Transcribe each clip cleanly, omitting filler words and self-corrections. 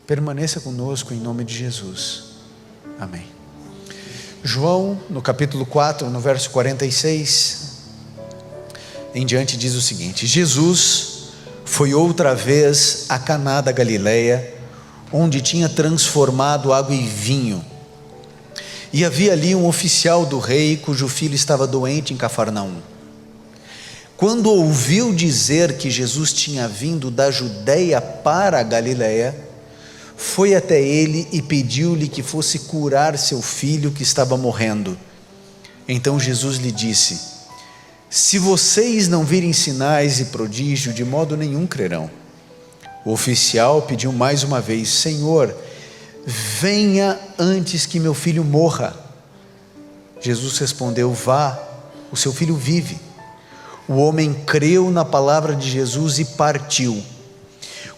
permaneça conosco em nome de Jesus. Amém. João, no capítulo 4, no verso 46 em diante, diz o seguinte: Jesus foi outra vez a Caná da Galileia, onde tinha transformado água em vinho. E havia ali um oficial do rei, cujo filho estava doente em Cafarnaum. Quando ouviu dizer que Jesus tinha vindo da Judeia para a Galileia, foi até ele e pediu-lhe que fosse curar seu filho que estava morrendo. Então Jesus lhe disse: se vocês não virem sinais e prodígio, de modo nenhum crerão. O oficial pediu mais uma vez: Senhor, venha antes que meu filho morra. Jesus respondeu: vá, o seu filho vive. O homem creu na palavra de Jesus e partiu.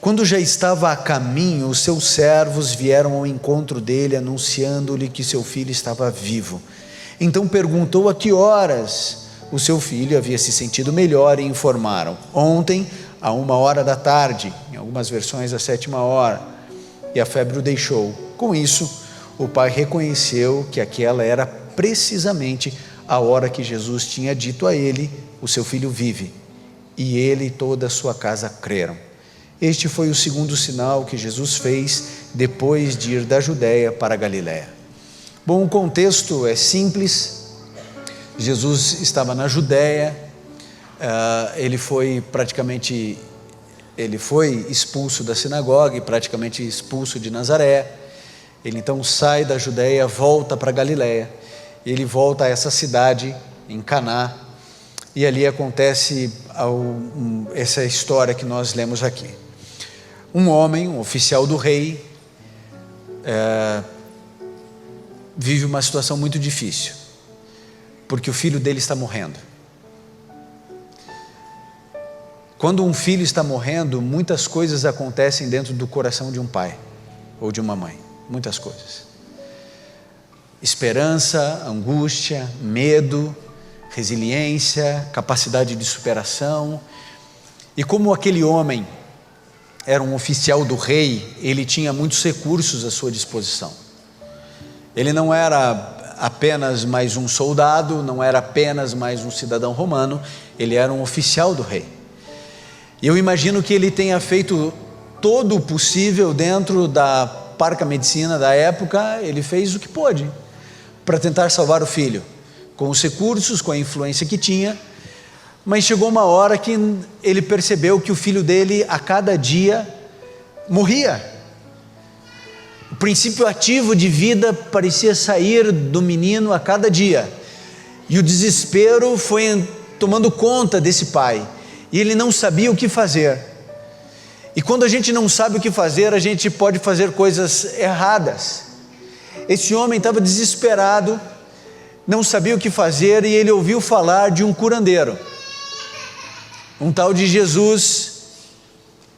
Quando já estava a caminho, os seus servos vieram ao encontro dele, anunciando-lhe que seu filho estava vivo. Então perguntou a que horas o seu filho havia se sentido melhor, e informaram: ontem, a 13h, em algumas versões à 7h, e a febre o deixou. Com isso, o pai reconheceu que aquela era precisamente a hora que Jesus tinha dito a ele: o seu filho vive. E ele e toda a sua casa creram. Este foi o segundo sinal que Jesus fez depois de ir da Judeia para a Galileia. Bom, o contexto é simples. Jesus estava na Judeia, ele foi expulso da sinagoga e praticamente expulso de Nazaré. Ele então sai da Judeia, volta para a Galileia. Ele volta a essa cidade em Caná, e ali acontece essa história que nós lemos aqui. Um homem, um oficial do rei, vive uma situação muito difícil, porque o filho dele está morrendo. Quando um filho está morrendo, muitas coisas acontecem dentro do coração de um pai ou de uma mãe, muitas coisas. Esperança, angústia, medo, resiliência, capacidade de superação. E como aquele homem era um oficial do rei, ele tinha muitos recursos à sua disposição. Ele não era apenas mais um soldado, não era apenas mais um cidadão romano, ele era um oficial do rei. E eu imagino que ele tenha feito todo o possível dentro da parca medicina da época. Ele fez o que pôde para tentar salvar o filho, com os recursos, com a influência que tinha. Mas chegou uma hora que ele percebeu que o filho dele a cada dia morria. O princípio ativo de vida parecia sair do menino a cada dia, e o desespero foi tomando conta desse pai, e ele não sabia o que fazer. E quando a gente não sabe o que fazer, a gente pode fazer coisas erradas. Esse homem estava desesperado, não sabia o que fazer, e ele ouviu falar de um curandeiro, um tal de Jesus,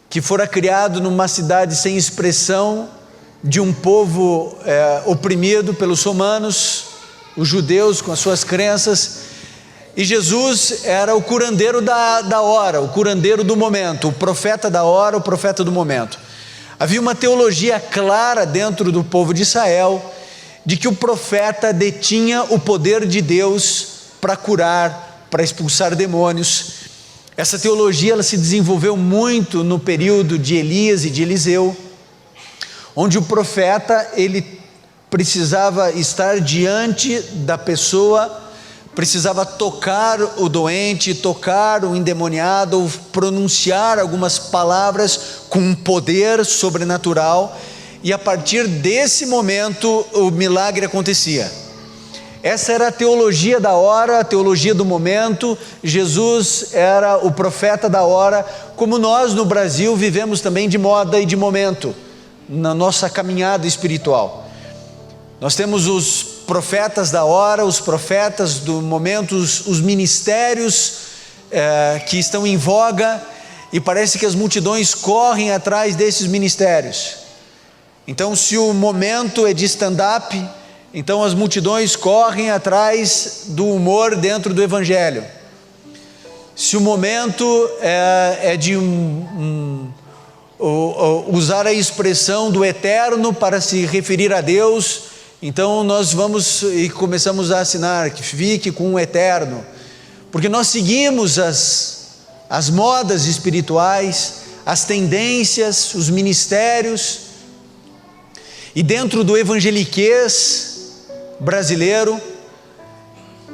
que fora criado numa cidade sem expressão, de um povo oprimido pelos romanos, os judeus com as suas crenças. E Jesus era o curandeiro da hora, o curandeiro do momento, o profeta da hora, o profeta do momento. Havia uma teologia clara dentro do povo de Israel, de que o profeta detinha o poder de Deus para curar, para expulsar demônios. Essa teologia ela se desenvolveu muito no período de Elias e de Eliseu, onde o profeta ele precisava estar diante da pessoa, precisava tocar o doente, tocar o endemoniado, ou pronunciar algumas palavras com um poder sobrenatural, e a partir desse momento o milagre acontecia. Essa era a teologia da hora, a teologia do momento. Jesus era o profeta da hora, como nós no Brasil vivemos também de moda e de momento, na nossa caminhada espiritual. Nós temos os profetas da hora, os profetas do momento, os ministérios que estão em voga, e parece que as multidões correm atrás desses ministérios. Então, se o momento é de stand-up, então as multidões correm atrás do humor dentro do evangelho. Se o momento é de usar a expressão do eterno para se referir a Deus. Então nós vamos e começamos a assinar que fique com o eterno, porque nós seguimos as modas espirituais, as tendências, os ministérios, e dentro do evangeliquez brasileiro,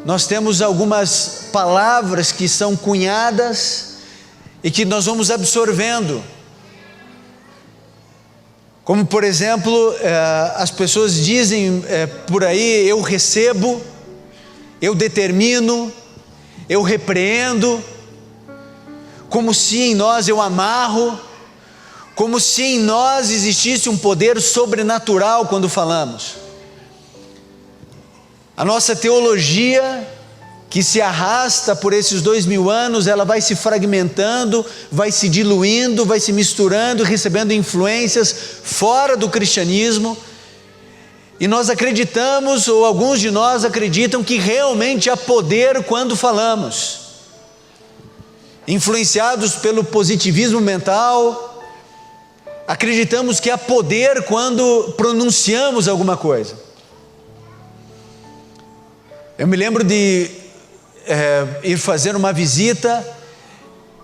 nós temos algumas palavras que são cunhadas e que nós vamos absorvendo, como por exemplo, as pessoas dizem por aí: eu recebo, eu determino, eu repreendo, como se em nós eu amarro, como se em nós existisse um poder sobrenatural quando falamos. A nossa teologia, que se arrasta por esses 2000 anos, ela vai se fragmentando, vai se diluindo, vai se misturando, recebendo influências fora do cristianismo, e nós acreditamos, ou alguns de nós acreditam, que realmente há poder quando falamos, influenciados pelo positivismo mental. Acreditamos que há poder quando pronunciamos alguma coisa. Eu me lembro de ir fazer uma visita,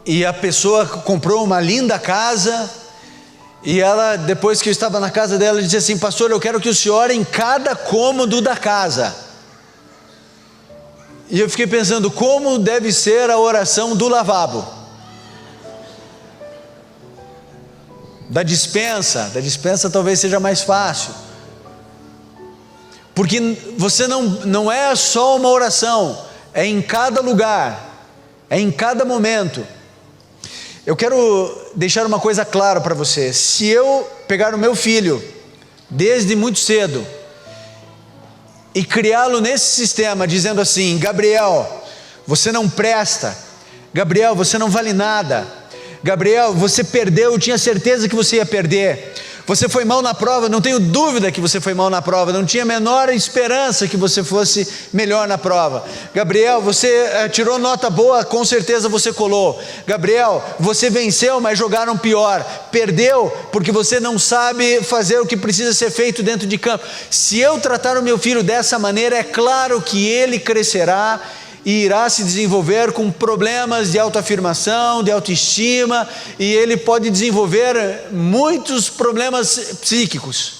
e a pessoa comprou uma linda casa, e ela, depois que eu estava na casa dela, disse assim: pastor, eu quero que o senhor ore em cada cômodo da casa. E eu fiquei pensando, como deve ser a oração do lavabo, da despensa talvez seja mais fácil, porque você não é só uma oração, é em cada lugar, é em cada momento. Eu quero deixar uma coisa clara para você: se eu pegar o meu filho desde muito cedo e criá-lo nesse sistema, dizendo assim: Gabriel, você não presta, Gabriel, você não vale nada, Gabriel, você perdeu, eu tinha certeza que você ia perder, você foi mal na prova, não tenho dúvida que você foi mal na prova, não tinha a menor esperança que você fosse melhor na prova. Gabriel, você tirou nota boa, com certeza você colou. Gabriel, você venceu, mas jogaram pior. Perdeu porque você não sabe fazer o que precisa ser feito dentro de campo. Se eu tratar o meu filho dessa maneira, é claro que ele crescerá e irá se desenvolver com problemas de autoafirmação, de autoestima, e ele pode desenvolver muitos problemas psíquicos.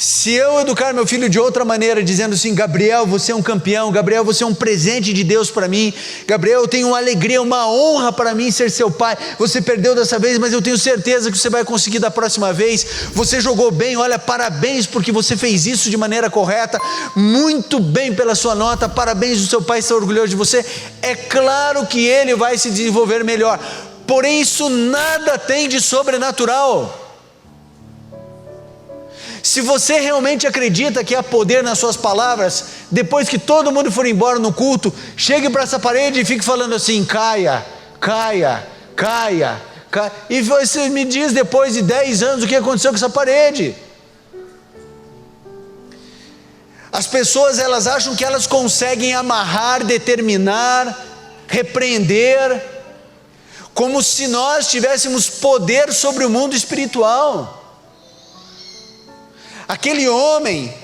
Se eu educar meu filho de outra maneira, dizendo assim: Gabriel, você é um campeão, Gabriel, você é um presente de Deus para mim, Gabriel, eu tenho uma alegria, uma honra para mim ser seu pai, você perdeu dessa vez, mas eu tenho certeza que você vai conseguir da próxima vez, você jogou bem, olha, parabéns porque você fez isso de maneira correta, muito bem pela sua nota, parabéns, o seu pai está orgulhoso de você. É claro que ele vai se desenvolver melhor, porém isso nada tem de sobrenatural. Se você realmente acredita que há poder nas suas palavras, depois que todo mundo for embora no culto, chegue para essa parede e fique falando assim: caia, caia, caia, caia. E você me diz depois de 10 anos o que aconteceu com essa parede. As pessoas, elas acham que elas conseguem amarrar, determinar, repreender, como se nós tivéssemos poder sobre o mundo espiritual. Aquele homem,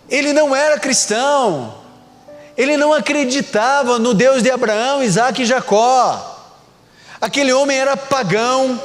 ele não era cristão, ele não acreditava no Deus de Abraão, Isaque e Jacó. Aquele homem era pagão,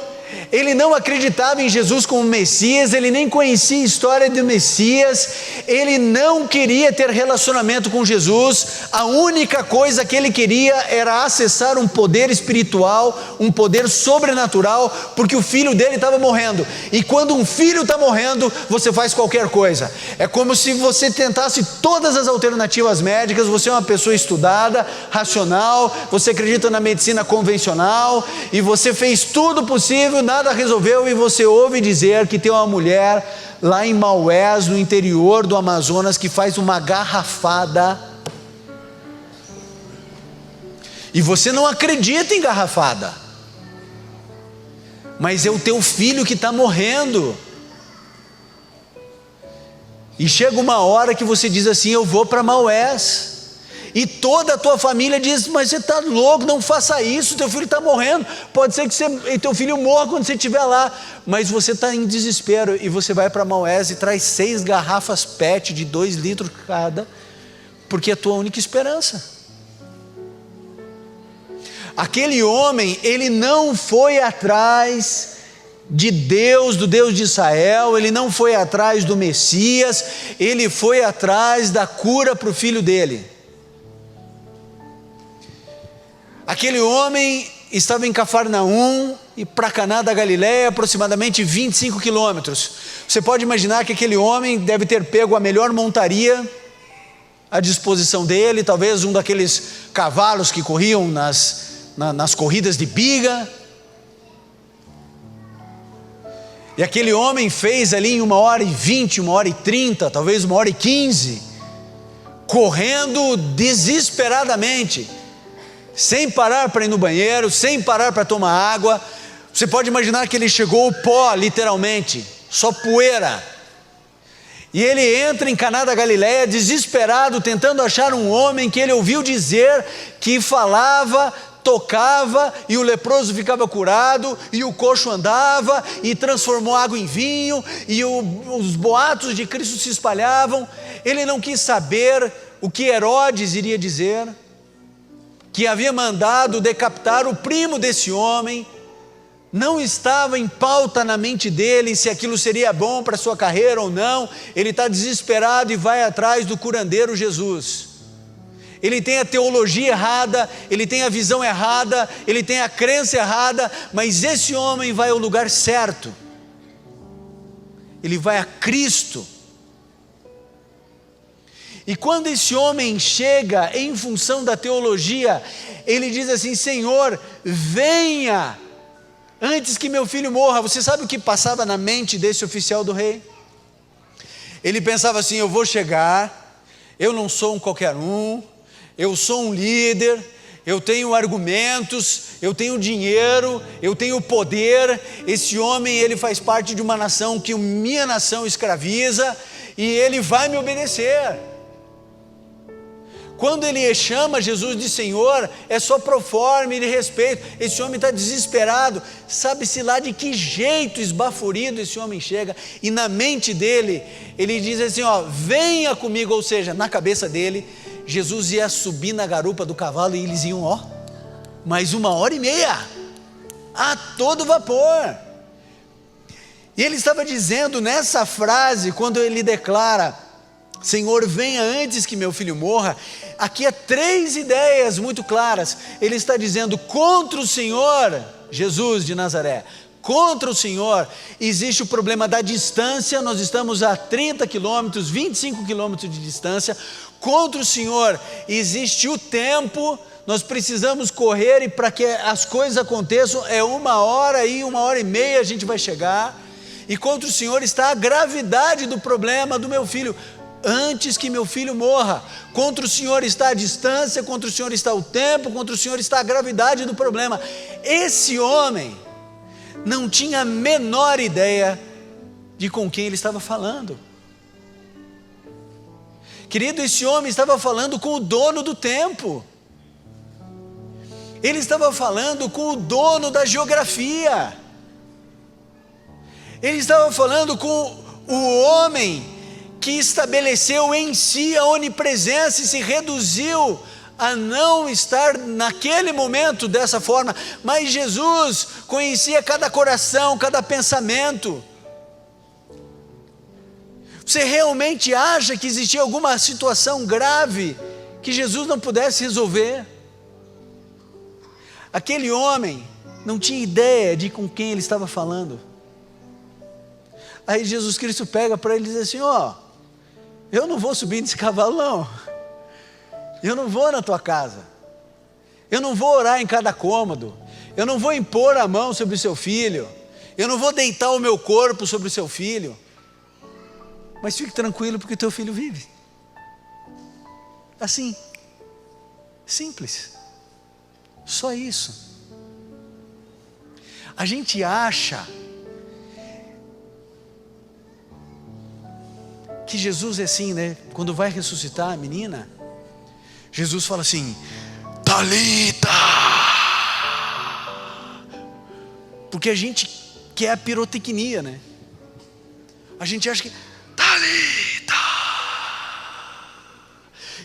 ele não acreditava em Jesus como Messias, ele nem conhecia a história do Messias, ele não queria ter relacionamento com Jesus. A única coisa que ele queria era acessar um poder espiritual, um poder sobrenatural, porque o filho dele estava morrendo, e quando um filho está morrendo, você faz qualquer coisa. É como se você tentasse todas as alternativas médicas. Você é uma pessoa estudada, racional, você acredita na medicina convencional, e você fez tudo possível, nada resolveu, e você ouve dizer que tem uma mulher lá em Maués, no interior do Amazonas, que faz uma garrafada, e você não acredita em garrafada, mas é o teu filho que está morrendo, e chega uma hora que você diz assim: eu vou para Maués, e toda a tua família diz: mas você está louco, não faça isso, teu filho está morrendo, pode ser que teu filho morra quando você estiver lá, mas você está em desespero, e você vai para Maués e traz 6 garrafas PET de 2 litros cada, porque é a tua única esperança. Aquele homem, ele não foi atrás de Deus, do Deus de Israel, ele não foi atrás do Messias, ele foi atrás da cura para o filho dele. Aquele homem estava em Cafarnaum e para Caná da Galileia, aproximadamente 25 quilômetros. Você pode imaginar que aquele homem deve ter pego a melhor montaria à disposição dele, talvez um daqueles cavalos que corriam nas corridas de biga. E aquele homem fez ali em 1h20, 1h30, talvez 1h15, correndo desesperadamente, sem parar para ir no banheiro, sem parar para tomar água. Você pode imaginar que ele chegou ao pó, literalmente, só poeira. E ele entra em Caná da Galileia desesperado, tentando achar um homem que ele ouviu dizer que falava, tocava, e o leproso ficava curado, e o coxo andava, e transformou água em vinho, e os boatos de Cristo se espalhavam. Ele não quis saber o que Herodes iria dizer, que havia mandado decapitar o primo desse homem. Não estava em pauta na mente dele se aquilo seria bom para a sua carreira ou não. Ele está desesperado e vai atrás do curandeiro Jesus. Ele tem a teologia errada, ele tem a visão errada, ele tem a crença errada, mas esse homem vai ao lugar certo. Ele vai a Cristo. E quando esse homem chega em função da teologia, ele diz assim: Senhor, venha antes que meu filho morra. Você sabe o que passava na mente desse oficial do rei? Ele pensava assim: eu vou chegar, eu não sou um qualquer um, eu sou um líder, eu tenho argumentos, eu tenho dinheiro, eu tenho poder. Esse homem, ele faz parte de uma nação que minha nação escraviza, e ele vai me obedecer. Quando ele chama Jesus de Senhor, é só pro forma e de respeito. Esse homem está desesperado, sabe-se lá de que jeito esbaforido esse homem chega, e na mente dele, ele diz assim: venha comigo. Ou seja, na cabeça dele, Jesus ia subir na garupa do cavalo, e eles iam, mais 1h30, a todo vapor. E ele estava dizendo nessa frase, quando ele declara: Senhor, venha antes que meu filho morra. Aqui há 3 ideias muito claras. Ele está dizendo: contra o Senhor, Jesus de Nazaré, contra o Senhor existe o problema da distância. Nós estamos a 30 quilômetros, 25 quilômetros de distância. Contra o Senhor existe o tempo. Nós precisamos correr, e para que as coisas aconteçam é 1h e 1h30 a gente vai chegar. E contra o Senhor está a gravidade do problema do meu filho, antes que meu filho morra. Contra o Senhor está a distância, contra o Senhor está o tempo, contra o Senhor está a gravidade do problema. Esse homem não tinha a menor ideia de com quem ele estava falando. Querido, esse homem estava falando com o dono do tempo. Ele estava falando com o dono da geografia. Ele estava falando com o homem que estabeleceu em si a onipresença e se reduziu a não estar naquele momento dessa forma. Mas Jesus conhecia cada coração, cada pensamento. Você realmente acha que existia alguma situação grave que Jesus não pudesse resolver? Aquele homem não tinha ideia de com quem ele estava falando. Aí Jesus Cristo pega para ele e diz assim: eu não vou subir nesse cavalo não, eu não vou na tua casa, eu não vou orar em cada cômodo, eu não vou impor a mão sobre o seu filho, eu não vou deitar o meu corpo sobre o seu filho, mas fique tranquilo, porque teu filho vive. Assim, simples, só isso. A gente acha que Jesus é assim, né? Quando vai ressuscitar a menina, Jesus fala assim: Talita. Porque a gente quer a pirotecnia, né? A gente acha que Talita.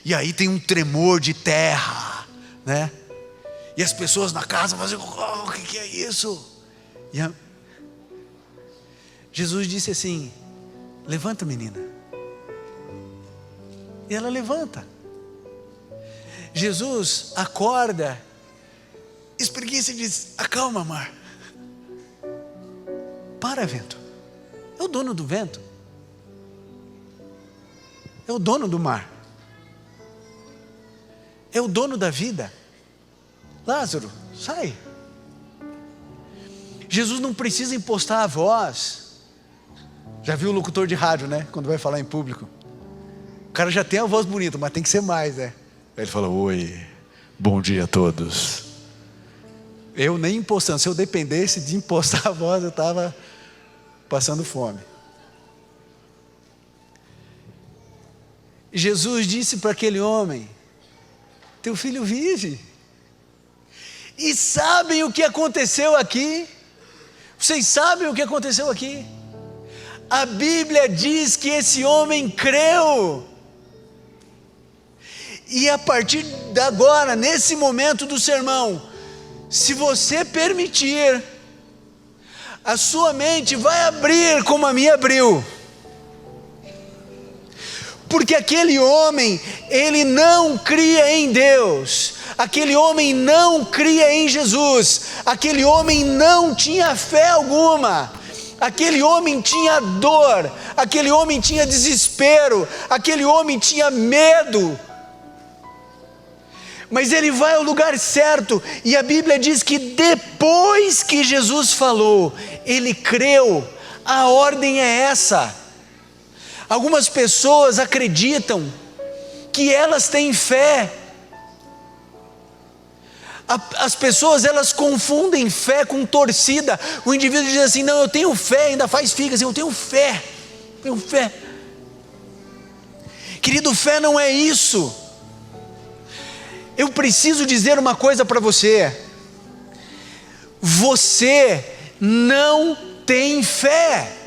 E aí tem um tremor de terra, né? E as pessoas na casa fazem: oh, o que é isso? Jesus disse assim: levanta, menina. E ela levanta. Jesus acorda, espreguiça e diz: acalma, mar. Para, vento. É o dono do vento. É o dono do mar. É o dono da vida. Lázaro, sai. Jesus não precisa impostar a voz. Já viu o locutor de rádio, né? Quando vai falar em público. O cara já tem a voz bonita, mas tem que ser mais, né? Aí ele fala: oi, bom dia a todos. Eu nem impostando. Se eu dependesse de impostar a voz, eu estava passando fome. Jesus disse para aquele homem: teu filho vive. E sabem o que aconteceu aqui? Vocês sabem o que aconteceu aqui? A Bíblia diz que esse homem creu. E a partir de agora, nesse momento do sermão, se você permitir, a sua mente vai abrir como a minha abriu. Porque aquele homem, ele não cria em Deus. Aquele homem não cria em Jesus. Aquele homem não tinha fé alguma. Aquele homem tinha dor. Aquele homem tinha desespero. Aquele homem tinha medo. Mas ele vai ao lugar certo. E a Bíblia diz que depois que Jesus falou, ele creu. A ordem é essa. Algumas pessoas acreditam que elas têm fé. As pessoas, elas confundem fé com torcida. O indivíduo diz assim: não, eu tenho fé, ainda faz figa assim: eu tenho fé. Tenho fé. Querido, fé não é isso. Eu preciso dizer uma coisa para você. Você não tem fé.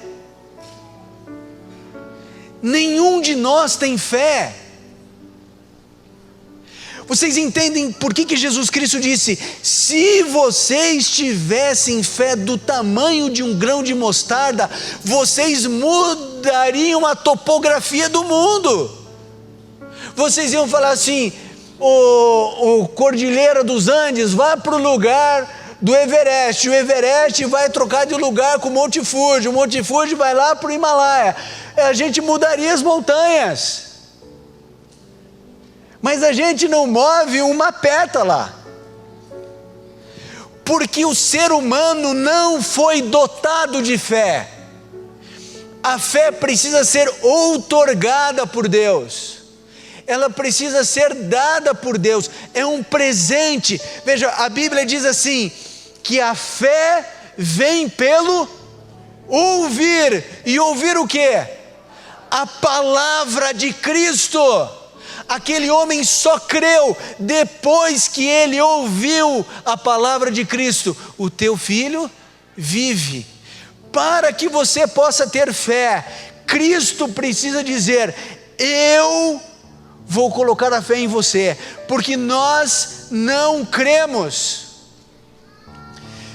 Nenhum de nós tem fé. Vocês entendem por que Jesus Cristo disse: se vocês tivessem fé do tamanho de um grão de mostarda, vocês mudariam a topografia do mundo. Vocês iam falar assim: o Cordilheira dos Andes vai para o lugar do Everest, o Everest vai trocar de lugar com o Monte Fuji, o Monte Fuji vai lá para o Himalaia. A gente mudaria as montanhas. Mas a gente não move uma pétala. Porque o ser humano não foi dotado de fé. A fé precisa ser outorgada por Deus. Ela precisa ser dada por Deus. É um presente. Veja, a Bíblia diz assim: que a fé vem pelo ouvir. E ouvir o quê? A palavra de Cristo. Aquele homem só creu depois que ele ouviu a palavra de Cristo: o teu filho vive. Para que você possa ter fé, Cristo precisa dizer: eu vou colocar a fé em você, porque nós não cremos.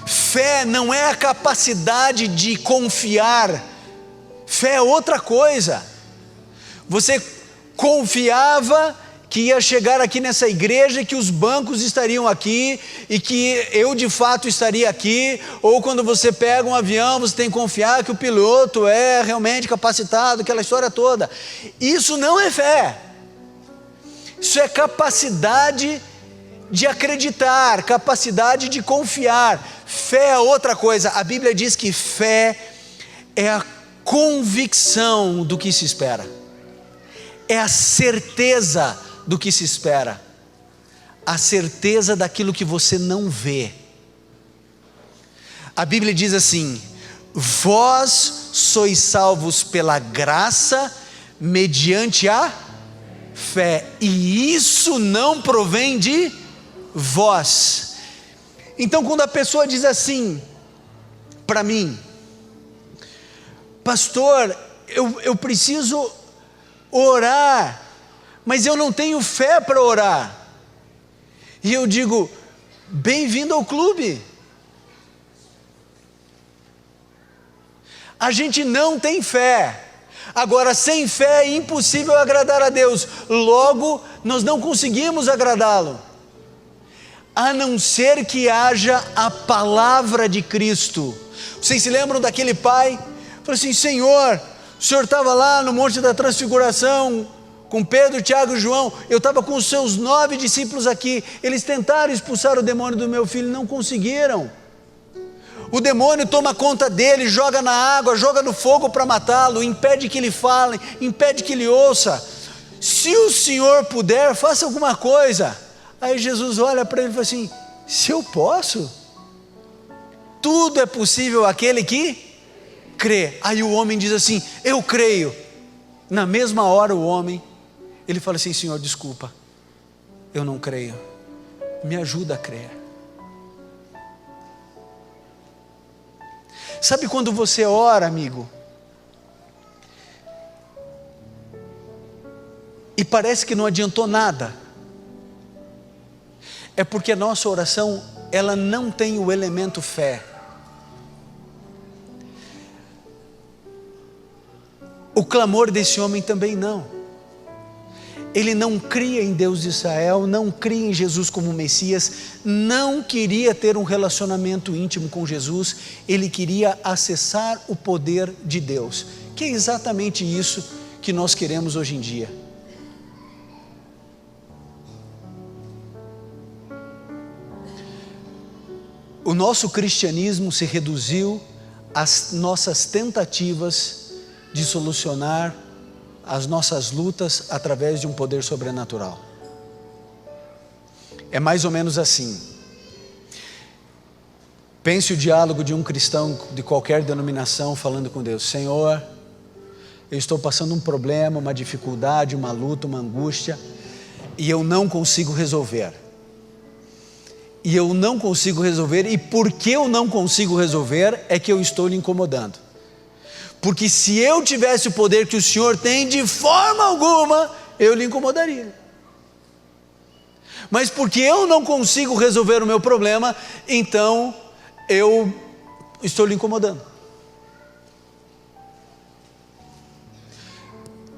Fé não é a capacidade de confiar. Fé é outra coisa. Você confiava que ia chegar aqui nessa igreja, que os bancos estariam aqui e que eu de fato estaria aqui. Ou quando você pega um avião, você tem que confiar que o piloto é realmente capacitado, aquela história toda. Isso não é fé. Isso é capacidade de acreditar, capacidade de confiar. Fé é outra coisa. A Bíblia diz que fé é a convicção do que se espera. É a certeza do que se espera. A certeza daquilo que você não vê. A Bíblia diz assim: vós sois salvos pela graça, mediante a fé, e isso não provém de vós. Então, quando a pessoa diz assim para mim: pastor, eu preciso orar, mas eu não tenho fé para orar, e eu digo: bem-vindo ao clube. A gente não tem fé. Agora, sem fé é impossível agradar a Deus, logo nós não conseguimos agradá-lo, a não ser que haja a palavra de Cristo. Vocês se lembram daquele pai? Falou assim: Senhor, o Senhor estava lá no Monte da Transfiguração, com Pedro, Tiago e João, eu estava com os seus 9 discípulos aqui, eles tentaram expulsar o demônio do meu filho, não conseguiram. O demônio toma conta dele, joga na água, joga no fogo para matá-lo, impede que ele fale, impede que ele ouça. Se o Senhor puder, faça alguma coisa. Aí Jesus olha para ele e fala assim: se eu posso, tudo é possível àquele que crê. Aí o homem diz assim: eu creio. Na mesma hora o homem, ele fala assim: Senhor, desculpa, eu não creio, me ajuda a crer. Sabe quando você ora, amigo, e parece que não adiantou nada? É porque a nossa oração, ela não tem o elemento fé. O clamor desse homem também não. Ele não cria em Deus de Israel, não cria em Jesus como Messias, não queria ter um relacionamento íntimo com Jesus, ele queria acessar o poder de Deus, que é exatamente isso que nós queremos hoje em dia. O nosso cristianismo se reduziu às nossas tentativas de solucionar as nossas lutas através de um poder sobrenatural. É mais ou menos assim. Pense o diálogo de um cristão de qualquer denominação falando com Deus: Senhor, eu estou passando um problema, uma dificuldade, uma luta, uma angústia, e eu não consigo resolver. E eu não consigo resolver, e porque eu não consigo resolver, é que eu estou lhe incomodando. Porque se eu tivesse o poder que o Senhor tem, de forma alguma, eu lhe incomodaria. Mas porque eu não consigo resolver o meu problema, então eu estou lhe incomodando.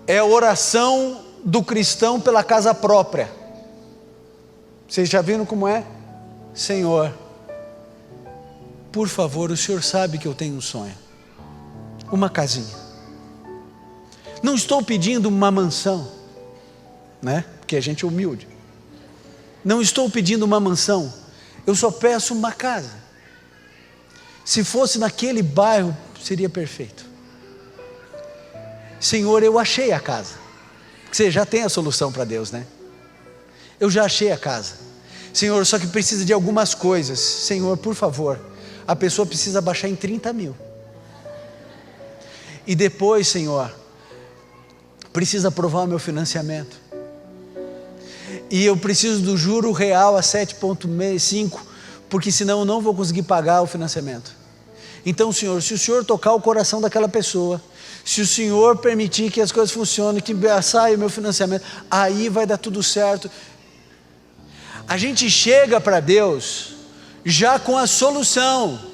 É a oração do cristão pela casa própria. Vocês já viram como é? Senhor, por favor, o Senhor sabe que eu tenho um sonho. Uma casinha. Não estou pedindo uma mansão, né? Porque a gente é humilde. Não estou pedindo uma mansão, eu só peço uma casa. Se fosse naquele bairro, seria perfeito. Senhor, eu achei a casa. Você já tem a solução para Deus, né? Eu já achei a casa. Senhor, só que precisa de algumas coisas. Senhor, por favor, a pessoa precisa baixar em 30 mil. E depois, Senhor, precisa aprovar o meu financiamento. E eu preciso do juro real a 7,5, porque senão eu não vou conseguir pagar o financiamento. Então, Senhor, se o Senhor tocar o coração daquela pessoa, se o Senhor permitir que as coisas funcionem, que saia o meu financiamento, aí vai dar tudo certo. A gente chega para Deus já com a solução.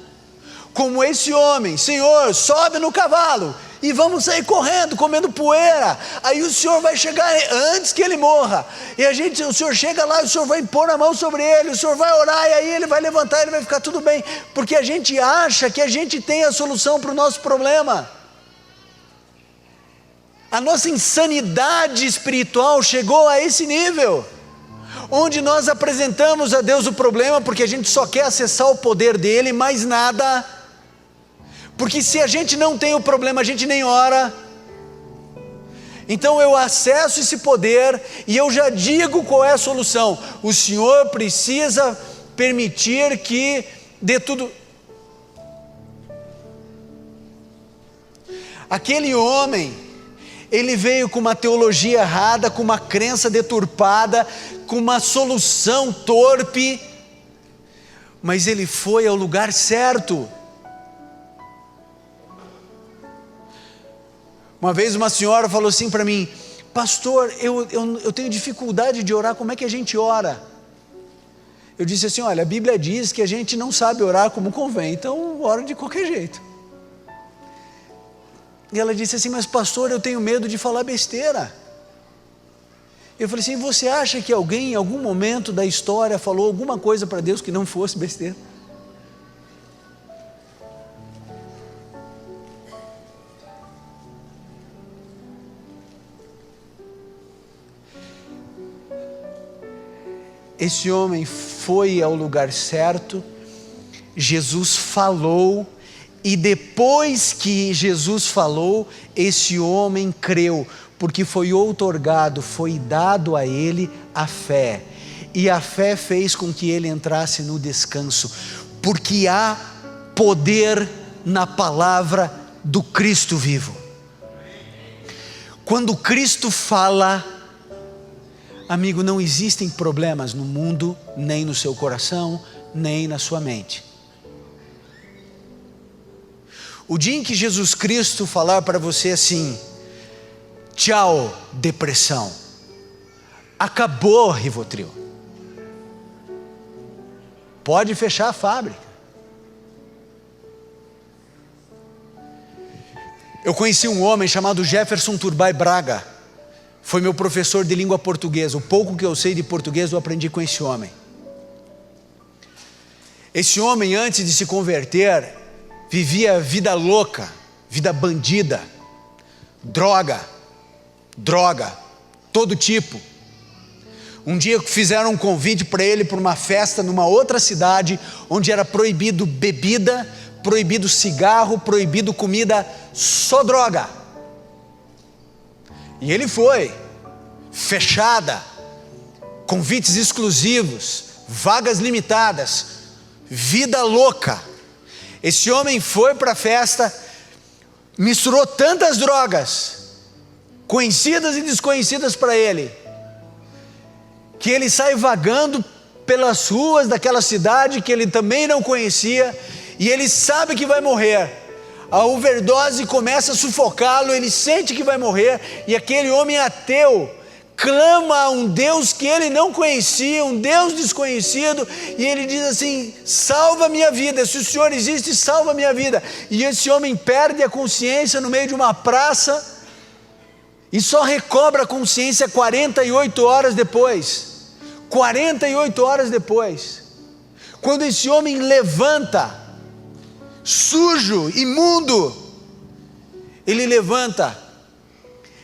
Como esse homem: Senhor, sobe no cavalo e vamos sair correndo, comendo poeira. Aí o Senhor vai chegar antes que ele morra. E o Senhor chega lá, o Senhor vai impor a mão sobre ele, o Senhor vai orar, e aí ele vai levantar, ele vai ficar tudo bem. Porque a gente acha que a gente tem a solução para o nosso problema. A nossa insanidade espiritual chegou a esse nível, onde nós apresentamos a Deus o problema porque a gente só quer acessar o poder dele, mais nada. Porque se a gente não tem o problema, a gente nem ora. Então eu acesso esse poder e eu já digo qual é a solução. O Senhor precisa permitir que dê tudo. Aquele homem, Ele veio com uma teologia errada, com uma crença deturpada, com uma solução torpe, mas ele foi ao lugar certo. Uma vez uma senhora falou assim para mim: pastor, eu tenho dificuldade de orar, como é que a gente ora? Eu disse assim: olha, a Bíblia diz que a gente não sabe orar como convém, então ora de qualquer jeito. E ela disse assim: mas pastor, eu tenho medo de falar besteira. Eu falei assim: você acha que alguém em algum momento da história falou alguma coisa para Deus que não fosse besteira? Esse homem foi ao lugar certo, Jesus falou, e depois que Jesus falou, esse homem creu, porque foi outorgado, foi dado a ele a fé, e a fé fez com que ele entrasse no descanso, porque há poder na palavra do Cristo vivo. Quando Cristo fala, amigo, não existem problemas no mundo, nem no seu coração, nem na sua mente. O dia em que Jesus Cristo falar para você assim: tchau, depressão, acabou Rivotril, pode fechar a fábrica. Eu conheci um homem chamado Jefferson Turbay Braga, foi meu professor de língua portuguesa. O pouco que eu sei de português eu aprendi com esse homem. Esse homem, antes de se converter, vivia vida louca, vida bandida, droga, todo tipo. Um dia fizeram um convite para ele para uma festa numa outra cidade, onde era proibido bebida, proibido cigarro, proibido comida, só droga. E ele foi, fechada, convites exclusivos, vagas limitadas, vida louca. Esse homem foi para a festa, misturou tantas drogas, conhecidas e desconhecidas para ele, que ele sai vagando pelas ruas daquela cidade que ele também não conhecia, e ele sabe que vai morrer. A overdose começa a sufocá-lo, ele sente que vai morrer, e aquele homem ateu clama a um Deus que ele não conhecia, um Deus desconhecido, e ele diz assim: salva a minha vida, se o Senhor existe, salva a minha vida. E esse homem perde a consciência no meio de uma praça, e só recobra a consciência 48 horas depois. 48 horas depois, quando esse homem levanta, sujo, imundo, ele levanta,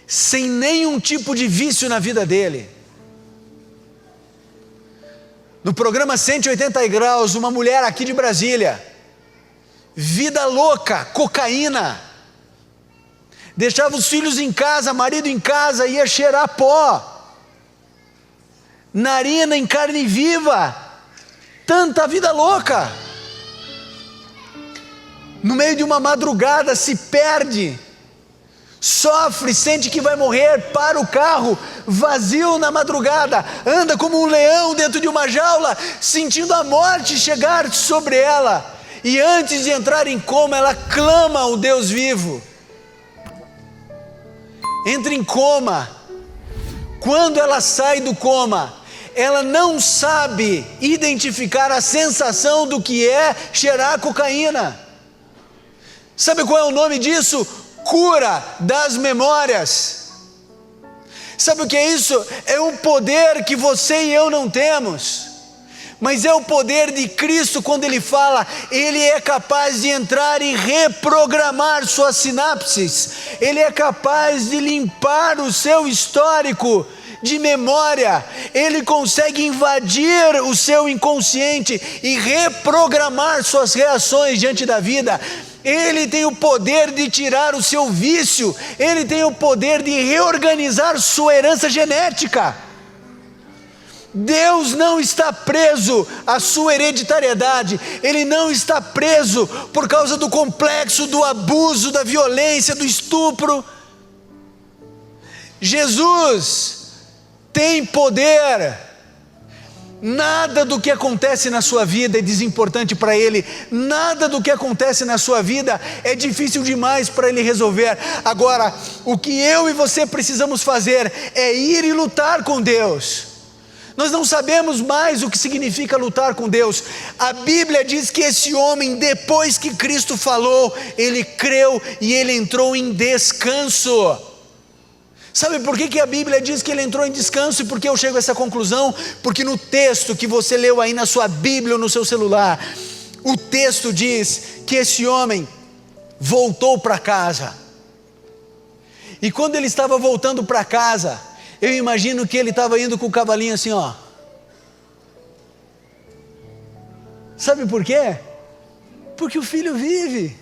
sem nenhum tipo de vício na vida dele. No programa 180 graus, uma mulher aqui de Brasília, vida louca, cocaína, deixava os filhos em casa, marido em casa, ia cheirar pó, narina em carne viva, tanta vida louca. No meio de uma madrugada se perde, sofre, sente que vai morrer, para o carro, vazio na madrugada, anda como um leão dentro de uma jaula, sentindo a morte chegar sobre ela, e antes de entrar em coma, ela clama ao Deus vivo, entra em coma. Quando ela sai do coma, ela não sabe identificar a sensação do que é cheirar cocaína. Sabe qual é o nome disso? Cura das memórias. Sabe o que é isso? É um poder que você e eu não temos, mas é o poder de Cristo. Quando Ele fala, Ele é capaz de entrar e reprogramar suas sinapses, Ele é capaz de limpar o seu histórico de memória, Ele consegue invadir o seu inconsciente e reprogramar suas reações diante da vida. Ele tem o poder de tirar o seu vício, Ele tem o poder de reorganizar sua herança genética. Deus não está preso à sua hereditariedade, Ele não está preso por causa do complexo, do abuso, da violência, do estupro. Jesus tem poder. Nada do que acontece na sua vida é desimportante para Ele. Nada do que acontece na sua vida é difícil demais para Ele resolver. Agora, o que eu e você precisamos fazer é ir e lutar com Deus. Nós não sabemos mais o que significa lutar com Deus. A Bíblia diz que esse homem, depois que Cristo falou, ele creu e ele entrou em descanso. Sabe por que a Bíblia diz que ele entrou em descanso e por que eu chego a essa conclusão? Porque no texto que você leu aí na sua Bíblia ou no seu celular, o texto diz que esse homem voltou para casa. E quando ele estava voltando para casa, eu imagino que ele estava indo com o cavalinho assim, ó. Sabe por quê? Porque o filho vive.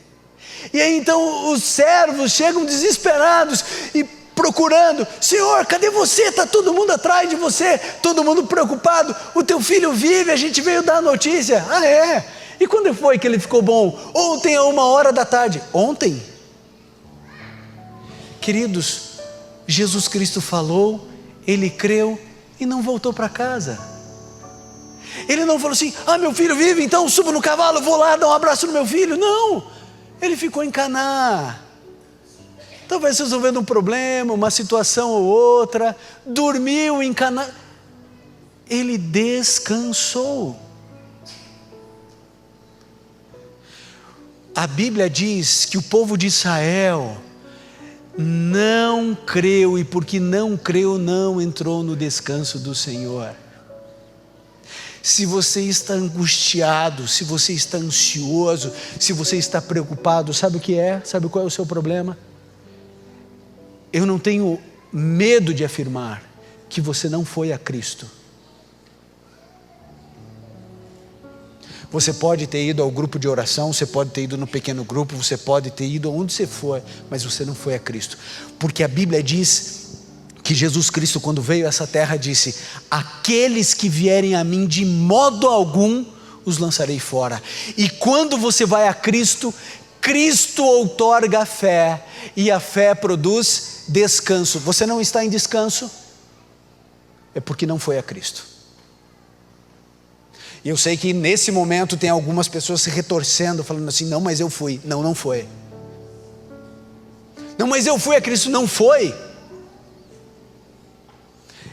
E aí então os servos chegam desesperados e procurando: Senhor, cadê você? Está todo mundo atrás de você, todo mundo preocupado, o teu filho vive, a gente veio dar a notícia. Ah, é? E quando foi que ele ficou bom? Ontem a 13h. Ontem? Queridos, Jesus Cristo falou, ele creu e não voltou para casa. Ele não falou assim: ah, meu filho vive, então subo no cavalo, vou lá dar um abraço no meu filho. Não, ele ficou em Caná, talvez resolvendo um problema, uma situação ou outra, dormiu em Caná, ele descansou. A Bíblia diz que o povo de Israel não creu, e porque não creu, não entrou no descanso do Senhor. Se você está angustiado, se você está ansioso, se você está preocupado, sabe o que é? Sabe qual é o seu problema? Eu não tenho medo de afirmar que você não foi a Cristo. Você pode ter ido ao grupo de oração, você pode ter ido no pequeno grupo, você pode ter ido aonde você for, mas você não foi a Cristo. Porque a Bíblia diz que Jesus Cristo, quando veio a essa terra, disse: aqueles que vierem a mim, de modo algum os lançarei fora. E quando você vai a Cristo, Cristo outorga a fé, e a fé produz descanso. Você não está em descanso? É porque não foi a Cristo. E eu sei que nesse momento tem algumas pessoas se retorcendo, falando assim: não, mas eu fui. Não, não foi. Não, mas eu fui a Cristo. Não foi.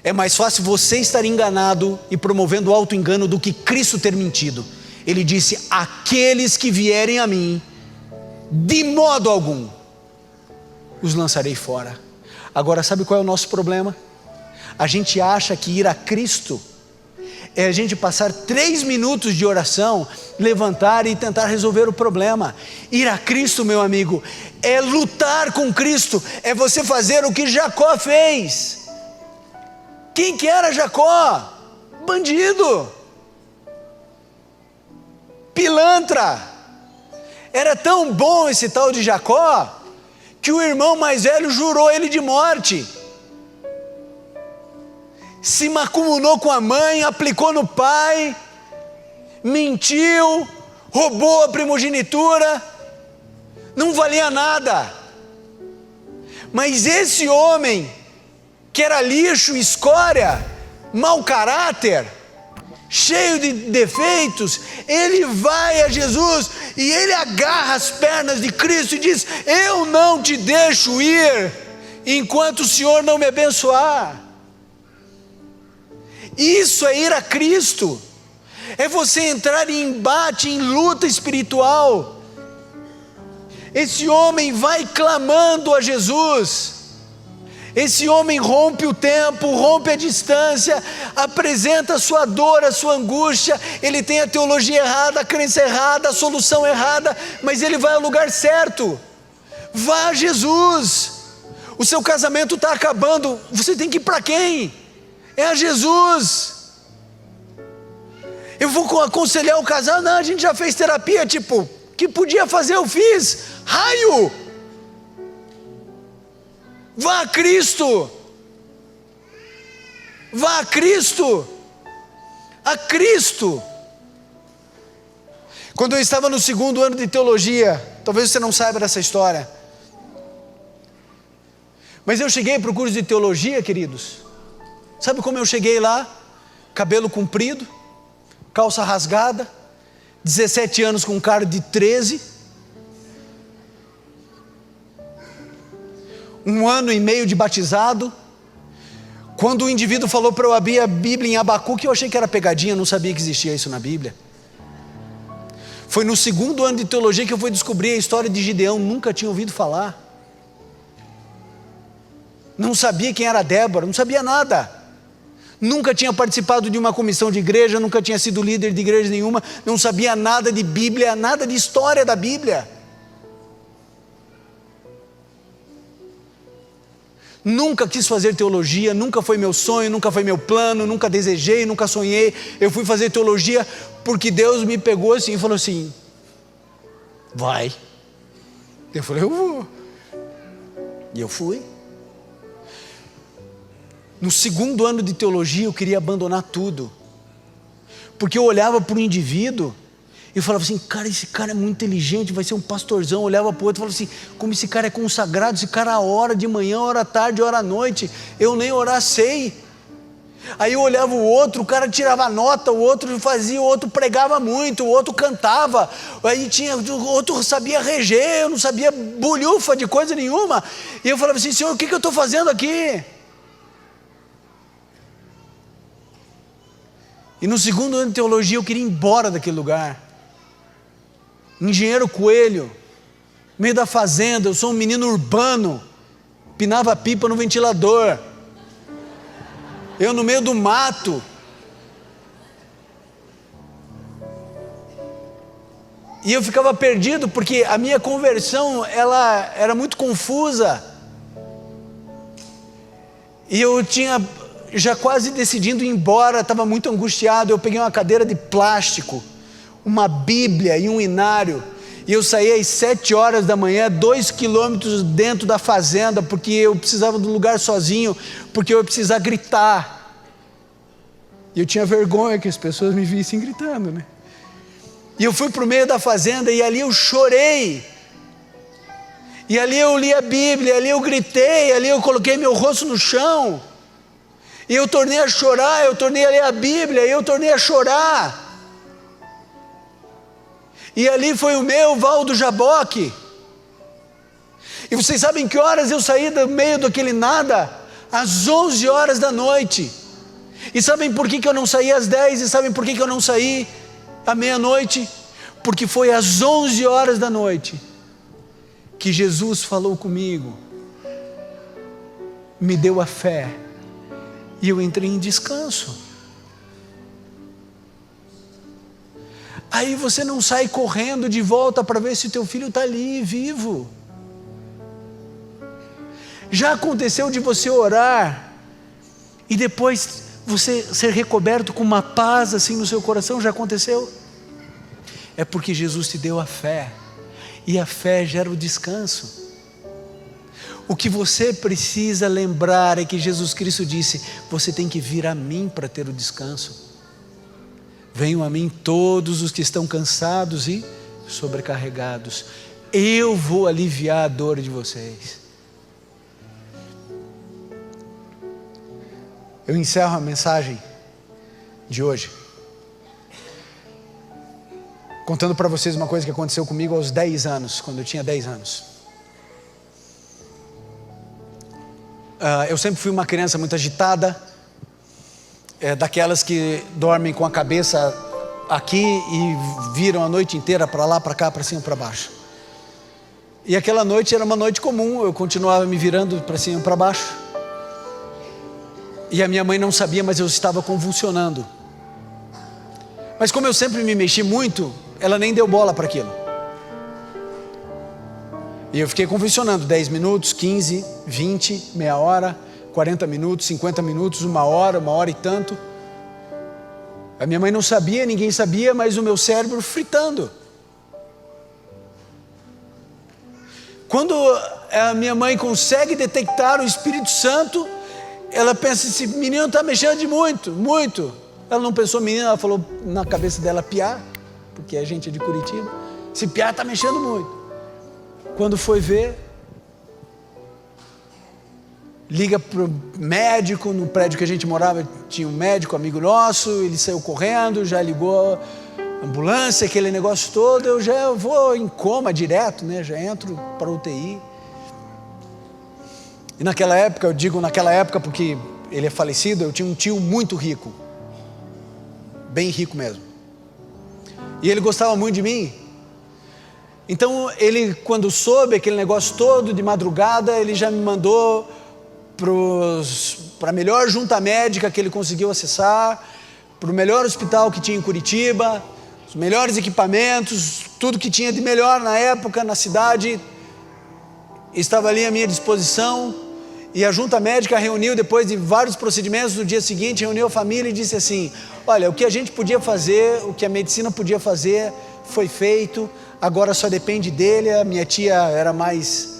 É mais fácil você estar enganado e promovendo auto-engano do que Cristo ter mentido. Ele disse: aqueles que vierem a mim, de modo algum os lançarei fora. Agora, sabe qual é o nosso problema? A gente acha que ir a Cristo é a gente passar 3 minutos de oração, levantar e tentar resolver o problema. Ir a Cristo, meu amigo, é lutar com Cristo, é você fazer o que Jacó fez. Quem que era Jacó? Bandido, pilantra. Era tão bom esse tal de Jacó, que o irmão mais velho jurou ele de morte. Se macumunou com a mãe, aplicou no pai, mentiu, roubou a primogenitura, não valia nada. Mas esse homem, que era lixo, escória, mau caráter, cheio de defeitos, ele vai a Jesus e ele agarra as pernas de Cristo e diz: eu não te deixo ir enquanto o Senhor não me abençoar. Isso é ir a Cristo, é você entrar em embate, em luta espiritual. Esse homem vai clamando a Jesus, esse homem rompe o tempo, rompe a distância, apresenta a sua dor, a sua angústia. Ele tem a teologia errada, a crença errada, a solução errada, mas ele vai ao lugar certo. Vá a Jesus. O seu casamento está acabando, você tem que ir para quem? É a Jesus. Eu vou aconselhar o casal: não, a gente já fez terapia, tipo, que podia fazer eu fiz. Raio! Vá a Cristo. Vá a Cristo. A Cristo. Quando eu estava no 2º ano de teologia, talvez você não saiba dessa história, Mas eu cheguei para o curso de teologia, queridos. Sabe como eu cheguei lá? Cabelo comprido, calça rasgada, 17 anos com cara de 13, 1 ano e meio de batizado. Quando o indivíduo falou para eu abrir a Bíblia em Abacuque, eu achei que era pegadinha, não sabia que existia isso na Bíblia. Foi no 2º ano de teologia que eu fui descobrir a história de Gideão, nunca tinha ouvido falar. Não sabia quem era Débora, não sabia nada. Nunca tinha participado de uma comissão de igreja, nunca tinha sido líder de igreja nenhuma, não sabia nada de Bíblia, nada de história da Bíblia. Nunca quis fazer teologia, nunca foi meu sonho, nunca foi meu plano, nunca desejei, nunca sonhei. Eu fui fazer teologia porque Deus me pegou assim e falou assim: vai. Eu falei: eu vou. E eu fui. No 2º ano de teologia eu queria abandonar tudo, porque eu olhava para o indivíduo e falava assim: cara, esse cara é muito inteligente, vai ser um pastorzão. Eu olhava para o outro e falava assim: como esse cara é consagrado, esse cara ora de manhã, ora à tarde, ora à noite, eu nem orar sei. Aí eu olhava o outro, o cara tirava nota, o outro fazia, o outro pregava muito, o outro cantava, aí tinha, o outro sabia reger, eu não sabia bolhufa de coisa nenhuma. E eu falava assim: Senhor, o que eu estou fazendo aqui? E no 2º ano de teologia eu queria ir embora daquele lugar. Engenheiro Coelho, no meio da fazenda, eu sou um menino urbano, pinava pipa no ventilador, eu no meio do mato. E eu ficava perdido, porque a minha conversão, ela era muito confusa. E eu tinha já quase decidindo ir embora, estava muito angustiado. Eu peguei uma cadeira de plástico, uma Bíblia e um inário, e eu saí às 7 horas da manhã, 2 quilômetros dentro da fazenda, porque eu precisava de um lugar sozinho, porque eu ia precisar gritar. E eu tinha vergonha que as pessoas me vissem gritando, né? E eu fui para o meio da fazenda, e ali eu chorei, e ali eu li a Bíblia, ali eu gritei, ali eu coloquei meu rosto no chão, e eu tornei a chorar, eu tornei a ler a Bíblia, e eu tornei a chorar. E ali foi o meu Val do Jaboque. E vocês sabem que horas eu saí do meio daquele nada? Às 11 horas da noite. E sabem por que eu não saí às 10? E sabem por que eu não saí à meia-noite? Porque foi às 11 horas da noite que Jesus falou comigo, me deu a fé, e eu entrei em descanso. Aí você não sai correndo de volta para ver se o teu filho está ali, vivo. Já aconteceu de você orar e depois você ser recoberto com uma paz assim no seu coração? Já aconteceu? É porque Jesus te deu a fé, e a fé gera o descanso. O que você precisa lembrar é que Jesus Cristo disse: você tem que vir a mim para ter o descanso. Venham a mim todos os que estão cansados e sobrecarregados, eu vou aliviar a dor de vocês. Eu encerro a mensagem de hoje contando para vocês uma coisa que aconteceu comigo aos 10 anos, quando eu tinha 10 anos. Eu sempre fui uma criança muito agitada, daquelas que dormem com a cabeça aqui e viram a noite inteira para lá, para cá, para cima, para baixo. E aquela noite era uma noite comum, eu continuava me virando para cima e para baixo. E a minha mãe não sabia, mas eu estava convulsionando. Mas como eu sempre me mexi muito, ela nem deu bola para aquilo. E eu fiquei convulsionando 10 minutos, 15, 20, meia hora, 40 minutos, 50 minutos, uma hora e tanto. A minha mãe não sabia, ninguém sabia, mas o meu cérebro fritando. Quando a minha mãe consegue detectar o Espírito Santo, ela pensa: esse menino está mexendo de muito, muito. Ela não pensou menino, ela falou na cabeça dela piá, porque a gente é de Curitiba. Esse piá está mexendo muito. Quando foi ver, liga para o médico. No prédio que a gente morava tinha um médico amigo nosso, ele saiu correndo, já ligou a ambulância, aquele negócio todo. Eu já vou em coma direto, né? Já entro para UTI. E naquela época, eu digo naquela época porque ele é falecido, eu tinha um tio muito rico, bem rico mesmo, e ele gostava muito de mim. Então ele, quando soube aquele negócio todo, de madrugada, ele já me mandou para a melhor junta médica que ele conseguiu acessar, para o melhor hospital que tinha em Curitiba, os melhores equipamentos, tudo que tinha de melhor na época, na cidade, estava ali à minha disposição. E a junta médica reuniu, depois de vários procedimentos, no dia seguinte, reuniu a família e disse assim: olha, o que a gente podia fazer, o que a medicina podia fazer, foi feito, agora só depende dele. A minha tia era mais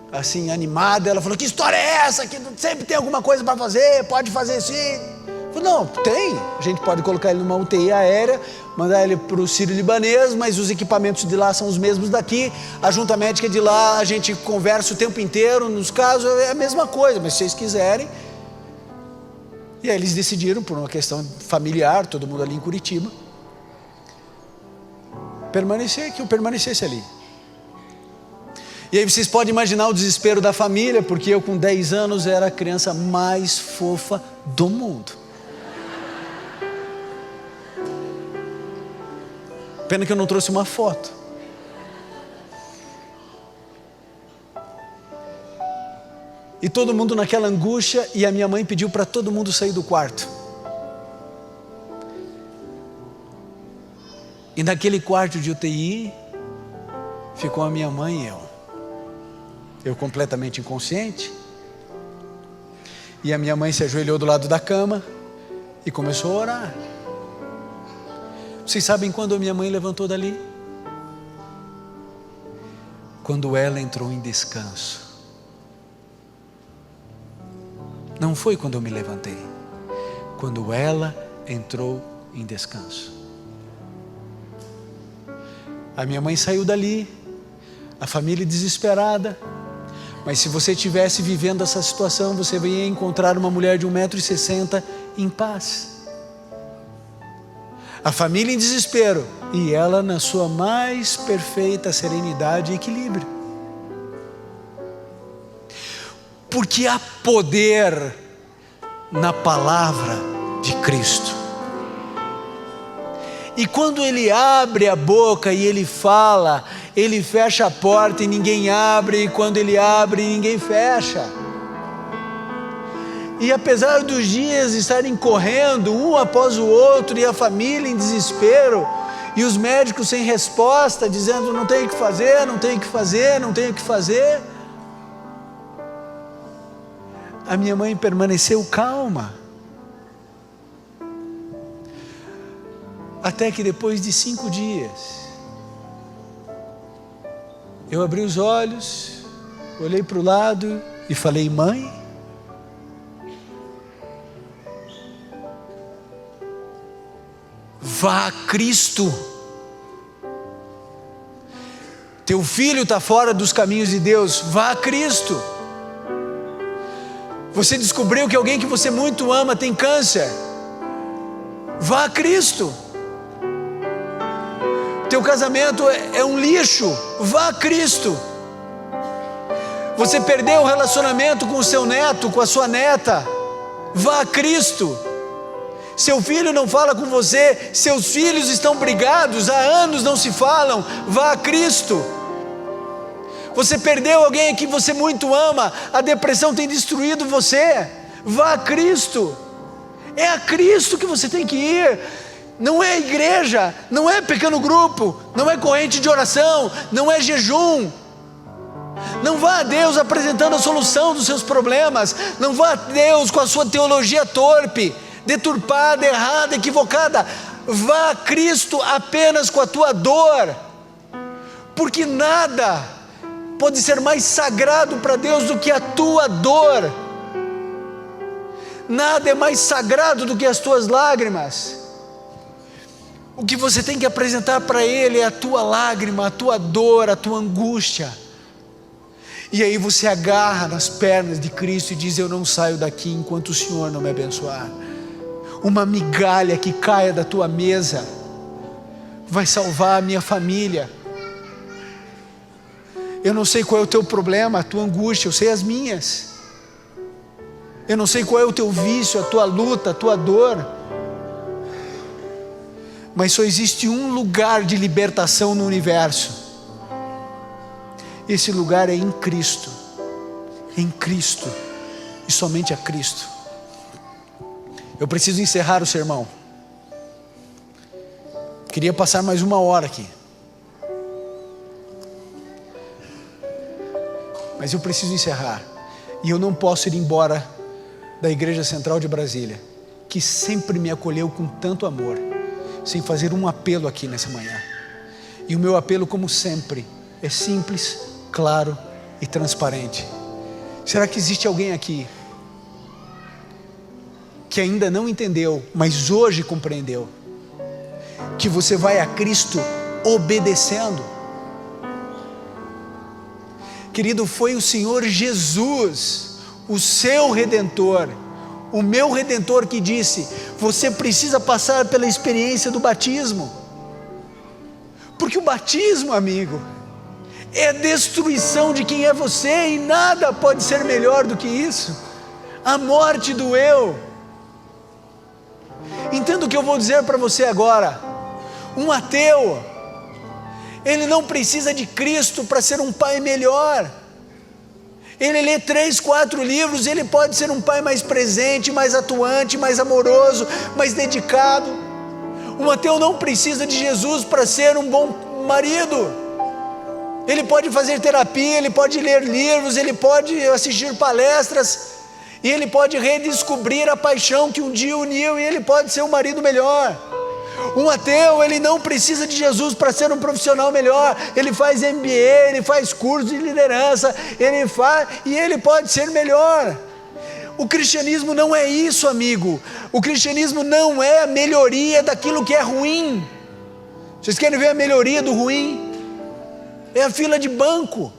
assim, animada, ela falou: que história é essa? Que sempre tem alguma coisa para fazer, pode fazer sim. Eu falei: não, tem, a gente pode colocar ele numa UTI aérea, mandar ele para o Sírio-Libanês, mas os equipamentos de lá são os mesmos daqui, a junta médica de lá, a gente conversa o tempo inteiro, nos casos é a mesma coisa, mas se vocês quiserem. E aí eles decidiram, por uma questão familiar, todo mundo ali em Curitiba, que eu permanecesse ali. E aí vocês podem imaginar o desespero da família, porque eu com 10 anos era a criança mais fofa do mundo. Pena que eu não trouxe uma foto. E todo mundo naquela angústia, e a minha mãe pediu para todo mundo sair do quarto. E naquele quarto de UTI, ficou a minha mãe e eu. Eu completamente inconsciente. E a minha mãe se ajoelhou do lado da cama e começou a orar. Vocês sabem quando a minha mãe levantou dali? Quando ela entrou em descanso. Não foi quando eu me levantei. Quando ela entrou em descanso. A minha mãe saiu dali, a família desesperada. Mas se você estivesse vivendo essa situação, você ia encontrar uma mulher de 1,60 m em paz. A família em desespero, e ela na sua mais perfeita serenidade e equilíbrio. Porque há poder na palavra de Cristo. E quando Ele abre a boca e Ele fala, Ele fecha a porta e ninguém abre, e quando Ele abre, ninguém fecha. E apesar dos dias estarem correndo, um após o outro, e a família em desespero, e os médicos sem resposta, dizendo: não tenho o que fazer, não tenho o que fazer, não tenho o que fazer, a minha mãe permaneceu calma. Até que depois de 5 dias, eu abri os olhos, olhei para o lado e falei: mãe, vá a Cristo. Teu filho está fora dos caminhos de Deus, vá a Cristo. Você descobriu que alguém que você muito ama tem câncer, vá a Cristo. Teu casamento é um lixo, vá a Cristo. Você perdeu o relacionamento com o seu neto, com a sua neta, vá a Cristo. Seu filho não fala com você, seus filhos estão brigados, há anos não se falam, vá a Cristo. Você perdeu alguém que você muito ama, a depressão tem destruído você, vá a Cristo. É a Cristo que você tem que ir. Não é igreja, não é pequeno grupo, não é corrente de oração, não é jejum. Não vá a Deus apresentando a solução dos seus problemas, não vá a Deus com a sua teologia torpe, deturpada, errada, equivocada. Vá a Cristo apenas com a tua dor, porque nada pode ser mais sagrado para Deus do que a tua dor. Nada é mais sagrado do que as tuas lágrimas. O que você tem que apresentar para Ele é a tua lágrima, a tua dor, a tua angústia. E aí você agarra nas pernas de Cristo e diz: eu não saio daqui enquanto o Senhor não me abençoar. Uma migalha que caia da tua mesa vai salvar a minha família. Eu não sei qual é o teu problema, a tua angústia, eu sei as minhas. Eu não sei qual é o teu vício, a tua luta, a tua dor. Mas só existe um lugar de libertação no universo. Esse lugar é em Cristo. Em Cristo. E somente a Cristo. Eu preciso encerrar o sermão. Queria passar mais 1 hora aqui. Mas eu preciso encerrar. E eu não posso ir embora da Igreja Central de Brasília, que sempre me acolheu com tanto amor, sem fazer um apelo aqui nessa manhã. E o meu apelo, como sempre, é simples, claro e transparente. Será que existe alguém aqui que ainda não entendeu, mas hoje compreendeu, que você vai a Cristo obedecendo? Querido, foi o Senhor Jesus, o seu Redentor, o meu Redentor, que disse: você precisa passar pela experiência do batismo. Porque o batismo, amigo, é a destruição de quem é você, e nada pode ser melhor do que isso. A morte do eu. Entenda o que eu vou dizer para você agora. Um ateu, ele não precisa de Cristo para ser um pai melhor. Ele lê 3, 4 livros, ele pode ser um pai mais presente, mais atuante, mais amoroso, mais dedicado. Um ateu não precisa de Jesus para ser um bom marido. Ele pode fazer terapia, ele pode ler livros, ele pode assistir palestras, e ele pode redescobrir a paixão que um dia uniu, e ele pode ser um marido melhor. Um ateu, ele não precisa de Jesus para ser um profissional melhor. Ele faz MBA, ele faz curso de liderança, e ele pode ser melhor. O cristianismo não é isso, amigo. O cristianismo não é a melhoria daquilo que é ruim. Vocês querem ver a melhoria do ruim? É a fila de banco.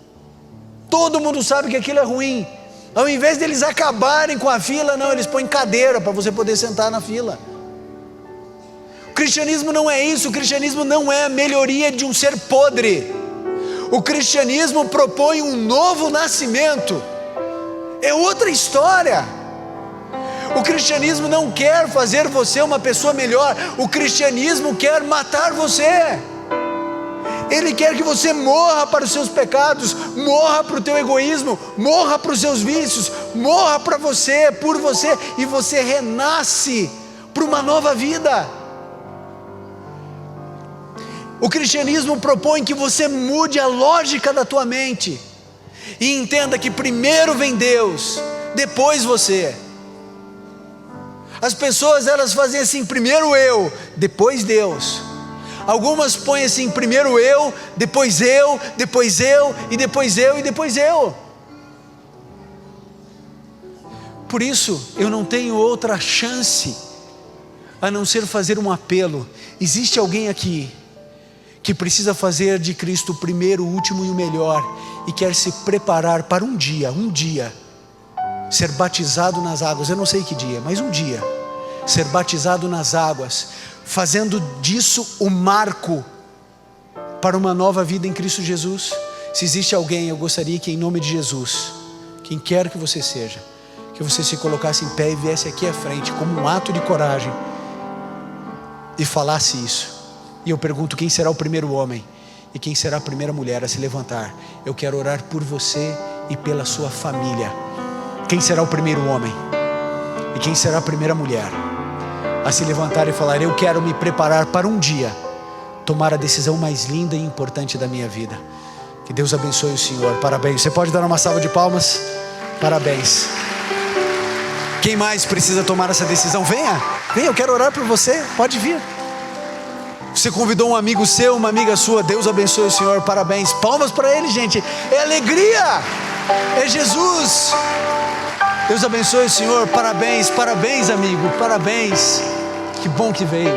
Todo mundo sabe que aquilo é ruim. Ao invés deles acabarem com a fila, não, eles põem cadeira para você poder sentar na fila. O cristianismo não é isso. O cristianismo não é a melhoria de um ser podre. O cristianismo propõe um novo nascimento. É outra história. O cristianismo não quer fazer você uma pessoa melhor. O cristianismo quer matar você. Ele quer que você morra para os seus pecados, morra para o teu egoísmo, morra para os seus vícios, morra para você, por você, e você renasce para uma nova vida. O cristianismo propõe que você mude a lógica da tua mente e entenda que primeiro vem Deus, depois você. As pessoas, elas fazem assim: primeiro eu, depois Deus. Algumas põem assim: primeiro eu, depois eu, depois eu, e depois eu, e depois eu. Por isso, eu não tenho outra chance a não ser fazer um apelo. Existe alguém aqui que precisa fazer de Cristo o primeiro, o último e o melhor, e quer se preparar para um dia, ser batizado nas águas. Eu não sei que dia, mas um dia, ser batizado nas águas, fazendo disso o marco para uma nova vida em Cristo Jesus. Se existe alguém, eu gostaria que, em nome de Jesus, quem quer que você seja, que você se colocasse em pé e viesse aqui à frente como um ato de coragem e falasse isso. E eu pergunto: quem será o primeiro homem e quem será a primeira mulher a se levantar? Eu quero orar por você e pela sua família. Quem será o primeiro homem e quem será a primeira mulher a se levantar e falar: eu quero me preparar para um dia tomar a decisão mais linda e importante da minha vida? Que Deus abençoe o Senhor. Parabéns. Você pode dar uma salva de palmas? Parabéns. Quem mais precisa tomar essa decisão? Venha, eu quero orar por você. Pode vir. Você convidou um amigo seu, uma amiga sua. Deus abençoe o Senhor. Parabéns. Palmas para ele, gente. É alegria, é Jesus. Deus abençoe o Senhor. Parabéns, parabéns, amigo. Parabéns. Que bom que veio.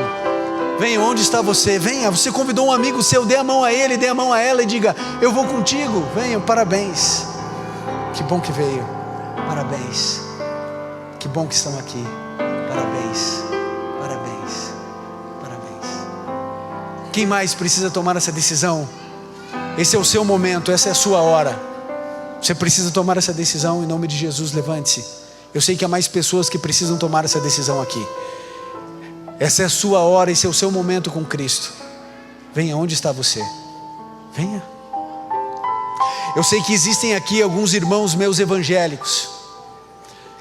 Venha, onde está você? Venha, você convidou um amigo seu. Dê a mão a ele, dê a mão a ela e diga: eu vou contigo. Venha, parabéns. Que bom que veio. Parabéns. Que bom que estão aqui. Parabéns. Parabéns. Parabéns. Quem mais precisa tomar essa decisão? Esse é o seu momento, essa é a sua hora. Você precisa tomar essa decisão. Em nome de Jesus, levante-se. Eu sei que há mais pessoas que precisam tomar essa decisão aqui. Essa é a sua hora, esse é o seu momento com Cristo. Venha, onde está você? Venha. Eu sei que existem aqui alguns irmãos meus evangélicos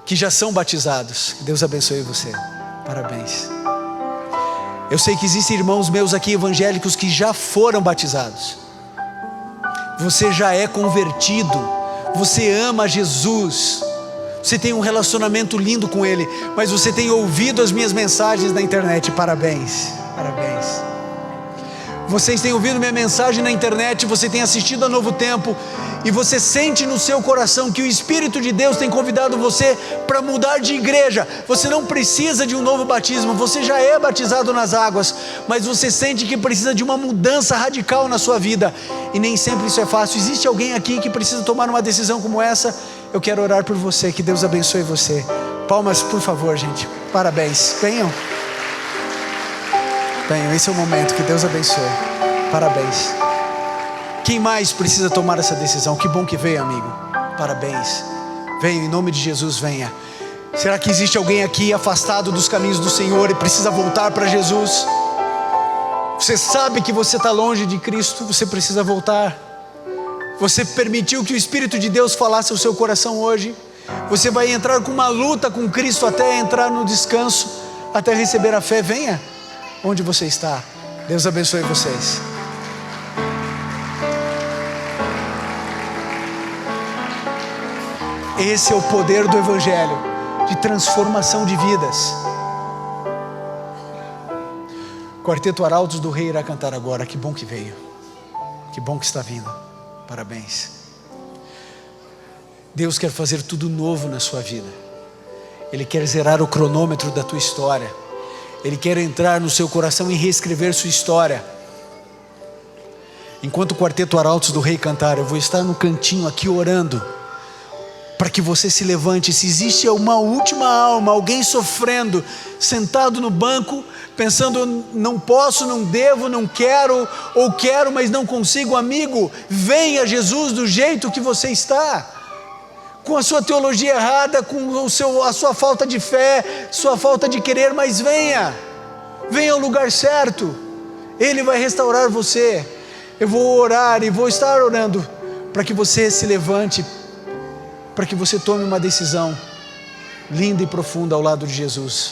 que já são batizados. Deus abençoe você. Parabéns. Eu sei que existem irmãos meus aqui evangélicos que já foram batizados. Você já é convertido. Você ama Jesus. Você tem um relacionamento lindo com Ele. Mas você tem ouvido as minhas mensagens na internet. Parabéns. Parabéns. Vocês têm ouvido minha mensagem na internet, você tem assistido a Novo Tempo, e você sente no seu coração que o Espírito de Deus tem convidado você para mudar de igreja. Você não precisa de um novo batismo, você já é batizado nas águas, mas você sente que precisa de uma mudança radical na sua vida, e nem sempre isso é fácil. Existe alguém aqui que precisa tomar uma decisão como essa? Eu quero orar por você, que Deus abençoe você. Palmas, por favor, gente. Parabéns. Venham. Venham, esse é o momento, que Deus abençoe. Parabéns. Quem mais precisa tomar essa decisão? Que bom que veio, amigo. Parabéns. Venha, em nome de Jesus, venha. Será que existe alguém aqui afastado dos caminhos do Senhor e precisa voltar para Jesus? Você sabe que você está longe de Cristo, você precisa voltar. Você permitiu que o Espírito de Deus falasse ao seu coração hoje. Você vai entrar com uma luta com Cristo até entrar no descanso, até receber a fé. Venha. Onde você está? Deus abençoe vocês. Esse é o poder do Evangelho, de transformação de vidas. Quarteto Arautos do Rei irá cantar agora. Que bom que veio. Que bom que está vindo. Parabéns. Deus quer fazer tudo novo na sua vida. Ele quer zerar o cronômetro da tua história. Ele quer entrar no seu coração e reescrever sua história. Enquanto o Quarteto Arautos do Rei cantar, eu vou estar no cantinho aqui orando, para que você se levante. Se existe uma última alma, alguém sofrendo, sentado no banco, pensando, não posso, não devo, não quero, ou quero, mas não consigo, amigo, venha a Jesus do jeito que você está. Com a sua teologia errada, com a sua falta de fé, sua falta de querer, mas venha ao lugar certo. Ele vai restaurar você. Eu vou orar e vou estar orando para que você se levante, para que você tome uma decisão linda e profunda ao lado de Jesus.